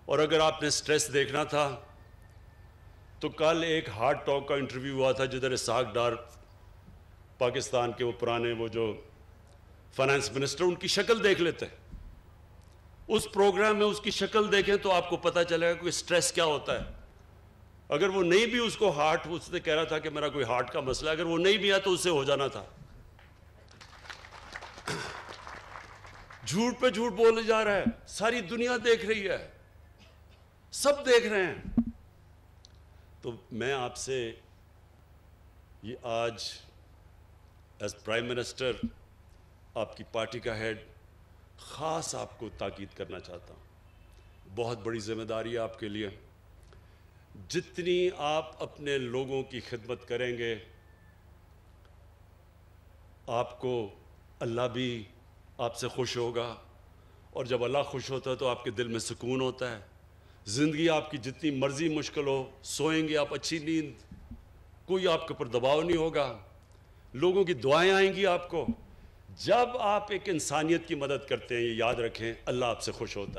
اور اگر آپ نے سٹریس دیکھنا تھا تو کل ایک ہارٹ ٹاک کا انٹرویو ہوا تھا جدھر اسحاق ڈار پاکستان کے وہ پرانے وہ جو فائنانس منسٹر، ان کی شکل دیکھ لیتے ہیں، اس پروگرام میں اس کی شکل دیکھیں تو آپ کو پتہ چلے گا کہ سٹریس کیا ہوتا ہے۔ اگر وہ نہیں بھی اس کو ہارٹ، اس نے کہہ رہا تھا کہ میرا کوئی ہارٹ کا مسئلہ ہے، اگر وہ نہیں بھی ہے تو اس سے ہو جانا تھا۔ جھوٹ پہ جھوٹ بولے جا رہا ہے، ساری دنیا دیکھ رہی ہے، سب دیکھ رہے ہیں۔ تو میں آپ سے یہ آج ایز پرائم منسٹر، آپ کی پارٹی کا ہیڈ، خاص آپ کو تاکید کرنا چاہتا ہوں۔ بہت بڑی ذمہ داری ہے آپ کے لیے۔ جتنی آپ اپنے لوگوں کی خدمت کریں گے، آپ کو اللہ بھی آپ سے خوش ہوگا، اور جب اللہ خوش ہوتا ہے تو آپ کے دل میں سکون ہوتا ہے۔ زندگی آپ کی جتنی مرضی مشکل ہو، سوئیں گے آپ اچھی نیند، کوئی آپ کے اوپر دباؤ نہیں ہوگا، لوگوں کی دعائیں آئیں گی آپ کو۔ جب آپ ایک انسانیت کی مدد کرتے ہیں، یہ یاد رکھیں، اللہ آپ سے خوش ہوتا ہے۔